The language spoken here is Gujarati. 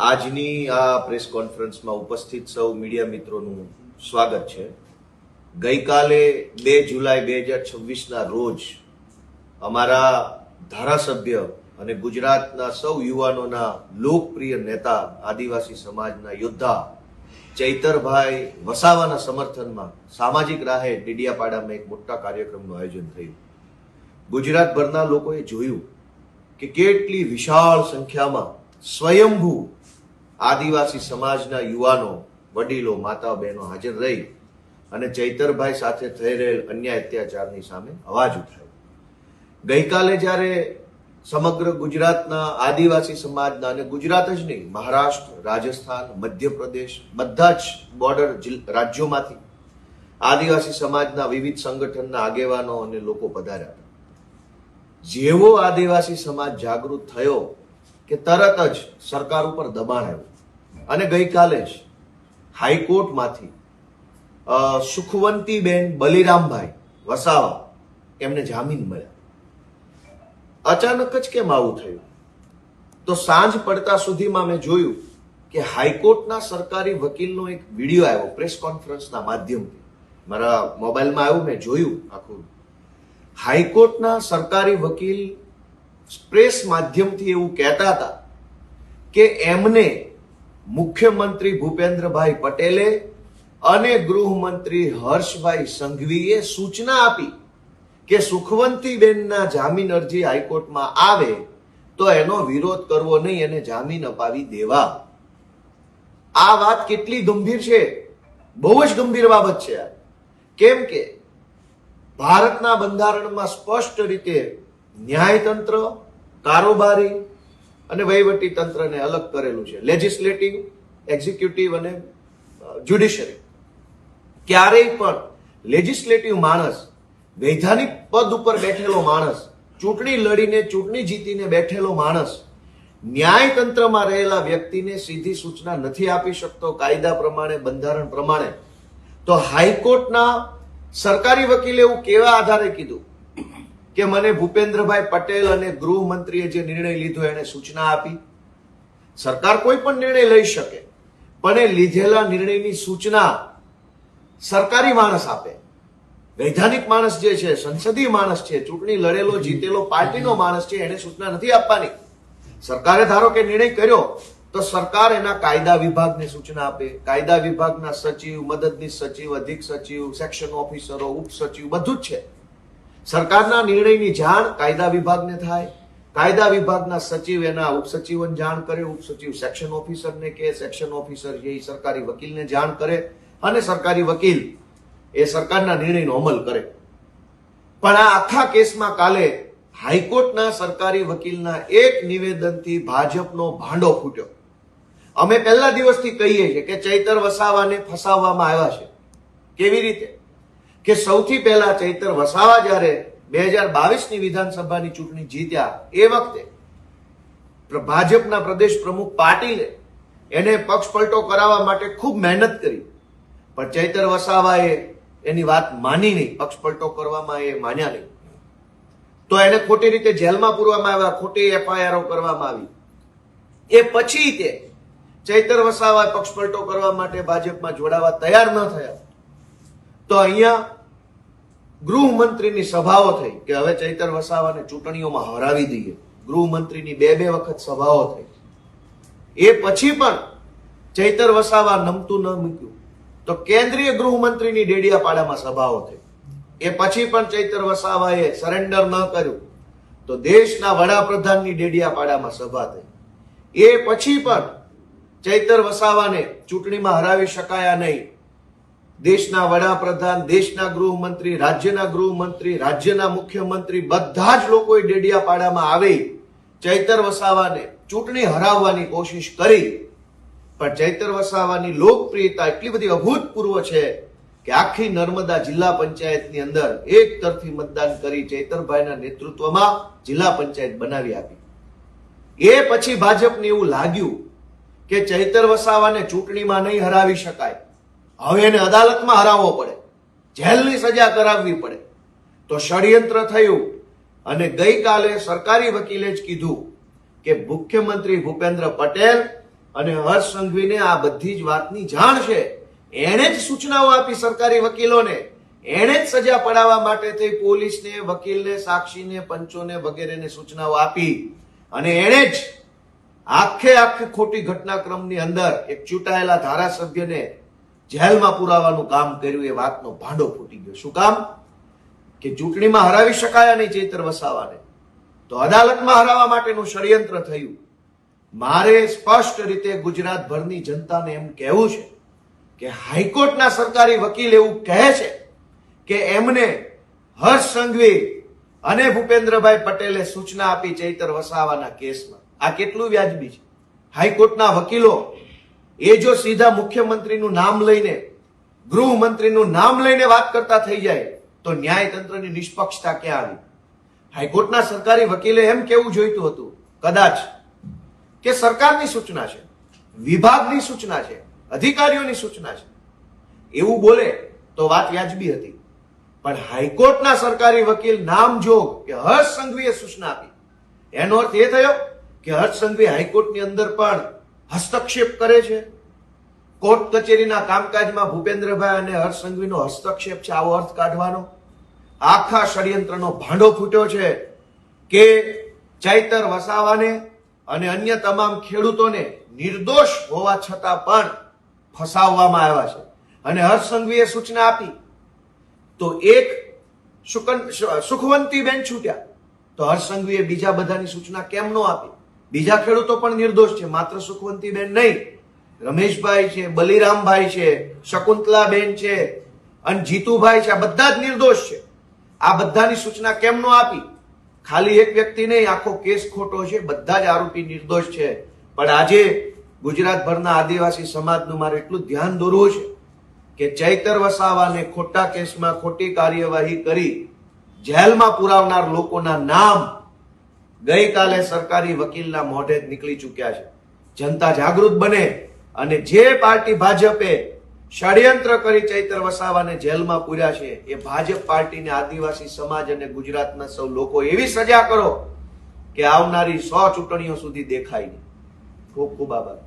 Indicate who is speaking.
Speaker 1: આજની આ પ્રેસ કોન્ફરન્સમાં ઉપસ્થિત સૌ મીડિયા મિત્રોનું સ્વાગત છે. ગઈકાલે 2 જુલાઈ 2026ના રોજ અમારા ધારાસભ્ય અને ગુજરાતના સૌ યુવાનોના લોકપ્રિય નેતા આદિવાસી સમાજના યોદ્ધા ચૈતરભાઈ વસાવાના સમર્થનમાં સામાજિક રાહે ડેડિયાપાડામાં એક મોટા કાર્યક્રમનું આયોજન થયું. ગુજરાતભરના લોકોએ જોયું કે કેટલી વિશાળ સંખ્યામાં સ્વયંભૂ આદિવાસી સમાજના યુવાનો, વડીલો, માતાઓ, બહેનો હાજર રહી અને ચૈતરભાઈ સાથે થઈ રહેલ અન્યાય અત્યાચારની સામે અવાજ ઉઠાવ્યો. ગઈકાલે જ્યારે સમગ્ર ગુજરાતના આદિવાસી સમાજના, અને ગુજરાત જ નહીં, મહારાષ્ટ્ર, રાજસ્થાન, મધ્યપ્રદેશ, બધા જ બોર્ડર રાજ્યોમાંથી આદિવાસી સમાજના વિવિધ સંગઠનના આગેવાનો અને લોકો પધાર્યા હતા. જેવો આદિવાસી સમાજ જાગૃત થયો કે તરત જ સરકાર ઉપર દબાણ આવ્યું અને ગઈકાલે જ હાઈકોર્ટમાંથી સુખવંતીબેન બલિરામભાઈ વસાવા એમને જામીન મળ્યા. અચાનક જ કેમ આવું થયું? તો સાંજ પડતા સુધીમાં મેં જોયું કે હાઈકોર્ટના સરકારી વકીલનો એક વિડીયો આવ્યો પ્રેસ કોન્ફરન્સના માધ્યમથી. મારા મોબાઈલમાં આવ્યું, મેં જોયું આખું. હાઈકોર્ટના સરકારી વકીલ પ્રેસ માધ્યમથી એવું કહેતા હતા કે એમને મુખ્યમંત્રી ભૂપેન્દ્રભાઈ પટેલે અને ગૃહમંત્રી હર્ષભાઈ સંઘવીએ સૂચના આપી કે સુખવંતીબેનના જામીન અરજી હાઈકોર્ટમાં આવે તો એનો વિરોધ કરવો નહીં અને જામીન અપાવી દેવા. આ વાત કેટલી ગંભીર છે? બહુ જ ગંભીર બાબત છે. કેમ કે ભારતના બંધારણમાં સ્પષ્ટ રીતે ન્યાયતંત્ર, કારોબારી અને વહીવટી તંત્રને અલગ કરેલું છે. લેજિસ્લેટિવ, એક્ઝિક્યુટિવ અને જ્યુડિશરી. ક્યારેય પણ લેજિસ્લેટિવ માણસ, વૈધાનિક પદ ઉપર બેઠેલો માણસ, ચૂંટણી લડીને ચૂંટણી જીતીને બેઠેલો માણસ ન્યાયતંત્રમાં રહેલા વ્યક્તિને સીધી સૂચના નથી આપી શકતો કાયદા પ્રમાણે, બંધારણ પ્રમાણે. તો હાઈકોર્ટના સરકારી વકીલે એવું કેવા આધારે કીધું કે મને ભૂપેન્દ્રભાઈ પટેલ અને ગૃહમંત્રીએ જે નિર્ણય લીધો એને સૂચના આપી? સરકાર કોઈ પણ નિર્ણય લઈ શકે, પણ એ લીધેલા નિર્ણયની સૂચના સરકારી માણસ આપે. વૈધાનિક માણસ જે છે, સંસદીય માણસ છે, ચૂંટણી લડેલો જીતેલો પાર્ટીનો માણસ છે, એને સૂચના નથી આપવાની. સરકારે ધારો કે નિર્ણય કર્યો તો સરકાર એના કાયદા વિભાગને સૂચના આપે. કાયદા વિભાગના સચિવ, મદદનીશ સચિવ, અધિક સચિવ, સેક્શન ઓફિસરો, ઉપસચિવ બધું જ છે. સરકારના નિર્ણયની જાણ કાયદા વિભાગને થાય. કાયદા વિભાગના સચિવ એના ઉપસચિવોને જાણ કરે, ઉપસચિવ સેક્શન ઓફિસરને કહે, સેક્શન ઓફિસર જે સરકારી વકીલને જાણ કરે અને સરકારી વકીલ એ સરકારના નિર્ણયનો અમલ કરે. પણ આ આખા કેસમાં કાલે હાઈકોર્ટના સરકારી વકીલના એક નિવેદનથી ભાજપનો ભાંડો ફૂટ્યો. અમે પહેલા દિવસથી કહીએ છીએ કે ચૈતર વસાવાને ફસાવવામાં આવ્યા છે. કેવી રીતે? કે સૌથી પહેલા ચૈતર વસાવા જ્યારે 2022ની વિધાનસભાની ચૂંટણી જીત્યા એ વખતે ભાજપના પ્રદેશ પ્રમુખ પાટીલે એને પક્ષ પલટો કરાવવા માટે ખૂબ મહેનત કરી, પણ ચૈતર વસાવાએ એની વાત માની નહીં. પક્ષ પલટો કરવામાં એ માન્યા નહીં. તો એને ખોટી રીતે જેલમાં પૂરવામાં આવ્યા, ખોટી એફઆઈઆરો કરવામાં આવી. એ પછી તે ચૈતર વસાવા પક્ષ પલટો કરવા માટે ભાજપમાં જોડાવા તૈયાર ન થયા. તો અહીંયા ગૃહમંત્રીની સભાઓ થઈ કે હવે ચૈતર વસાવાને ચૂંટણીઓમાં હરાવી દઈએ. ગૃહમંત્રીની બે વખત સભાઓ થઈ. એ પછી પણ ચૈતર વસાવા નમતું ન મૂક્યું તો કેન્દ્રીય ગૃહમંત્રીની ડેડિયાપાડામાં સભાઓ થઈ. એ પછી પણ ચૈતર વસાવાએ સરેન્ડર ન કર્યું તો દેશના વડાપ્રધાનની ડેડિયાપાડામાં સભા થઈ. એ પછી પણ ચૈતર વસાવાને ચૂંટણીમાં હરાવી શકાયા નહીં. દેશના વડાપ્રધાન, દેશના ગૃહમંત્રી, રાજ્યના મુખ્યમંત્રી બધા જ લોકોએ ડેડિયાપાડામાં આવી ચૈતર વસાવાને ચૂંટણી હરાવવાની કોશિશ કરી. પણ ચૈતર વસાવાની લોકપ્રિયતા એટલી બધી અભૂતપૂર્વ છે કે આખી નર્મદા જિલ્લા પંચાયતની અંદર એક તરફી મતદાન કરી ચૈતરભાઈના નેતૃત્વમાં જિલ્લા પંચાયત બનાવી આપી. એ પછી ભાજપને એવું લાગ્યું કે ચૈતર વસાવાને ચૂંટણીમાં નહીં હરાવી શકાય, હવે એને અદાલતમાં હરાવવો પડે, જેલની સજા કરાવવી પડે. તો ષડયંત્ર થયું અને ગઈકાલે સરકારી વકીલે જ કીધું કે મુખ્યમંત્રી ભૂપેન્દ્ર પટેલ અને હર્ષ સંઘવીને આ બધી જ વાતની જાણ છે. એણે જ સૂચનાઓ આપી સરકારી વકીલોને, એણે જ સજા પડાવવા માટે થઈ પોલીસને, વકીલને, સાક્ષીને, પંચોને વગેરેને સૂચનાઓ આપી અને એણે જ આખે ખોટી ઘટનાક્રમની અંદર એક ચૂંટાયેલા ધારાસભ્યને જેલમાં પુરાવાનું કામ કર્યું. એ વાતનો ભાંડો ફૂટી ગયો. શું કામ? કે ચૂંટણીમાં હરાવી શકાયા નહીં ચૈતર વસાવાને, તો અદાલતમાં હરાવવા માટેનું ષડયંત્ર થયું. મારે સ્પષ્ટ રીતે ગુજરાતભરની જનતાને એમ કહેવું છે કે હાઈકોર્ટના સરકારી વકીલ એવું કહે છે કે એમને હર્ષ સંઘવી અને ભૂપેન્દ્રભાઈ પટેલે સૂચના આપી ચૈતર વસાવાના કેસમાં. આ કેટલું વ્યાજબી છે? હાઈકોર્ટના વકીલો એ જો સીધા મુખ્યમંત્રીનું નામ લઈને, ગૃહમંત્રીનું નામ લઈને વાત કરતા થઈ જાય તો ન્યાયતંત્રની નિષ્પક્ષતા ક્યાં આવી? હાઈકોર્ટના સરકારી વકીલે એમ કેવું જોઈતું હતું કદાચ કે સરકારની સૂચના છે, વિભાગની સૂચના છે, અધિકારીઓની સૂચના છે, એવું બોલે તો વાત વ્યાજબી હતી. પણ હાઈકોર્ટના સરકારી વકીલ નામજોગ કે હર્ષ સંઘવીએ સૂચના આપી, એનો અર્થ એ થયો કે હર્ષ સંઘવી હાઈકોર્ટની અંદર પણ હસ્તક્ષેપ કરે છે. કોર્ટ કચેરીના કામકાજમાં ભૂપેન્દ્રભાઈ અને હર્ષ સંઘવીનો હસ્તક્ષેપ છે, આવો અર્થ કાઢવાનો. આખા ષડયંત્રનો ભાંડો ફૂટ્યો છે કે ચૈતર વસાવાને અને અન્ય તમામ ખેડૂતોને નિર્દોષ હોવા છતાં પણ ફસાવવામાં આવ્યા છે. અને હર્ષ સંઘવીએ સૂચના આપી તો એક સુખવંતીબેન છૂટ્યા, તો હર્ષ સંઘવીએ બીજા બધાની સૂચના કેમ ન આપી? બીજા ખેડૂતો પણ નિર્દોષ છે, માત્ર સુખવંતીબેન નહીં. રમેશભાઈ છે, બલિરામભાઈ છે, શકુંતલાબેન છે અને જીતુભાઈ છે, આ બધા જ નિર્દોષ છે. આ બધાની સૂચના કેમ ન આપી? ખાલી એક વ્યક્તિ નહીં, આખો કેસ ખોટો છે, બધા જ આરોપી નિર્દોષ છે. પણ આજે ગુજરાતભરના આદિવાસી સમાજનું મારે એટલું ધ્યાન દોરવું છે કે ચૈતર વસાવાને ખોટા કેસમાં ખોટી કાર્યવાહી કરી જેલમાં પુરાવનાર લોકોના નામ ગઈકાલે સરકારી વકીલના મોઢે જ નીકળી ચૂક્યા છે. જનતા જાગૃત બને અને જે પાર્ટી ભાજપે ષડયંત્ર કરી ચૈતર વસાવાને જેલમાં પૂર્યા છે એ ભાજપ પાર્ટીને આદિવાસી સમાજ અને ગુજરાતના સૌ લોકો એવી સજા કરો કે આવનારી 100 ચૂંટણીઓ સુધી દેખાય નહીં. ખૂબ ખૂબ આભાર.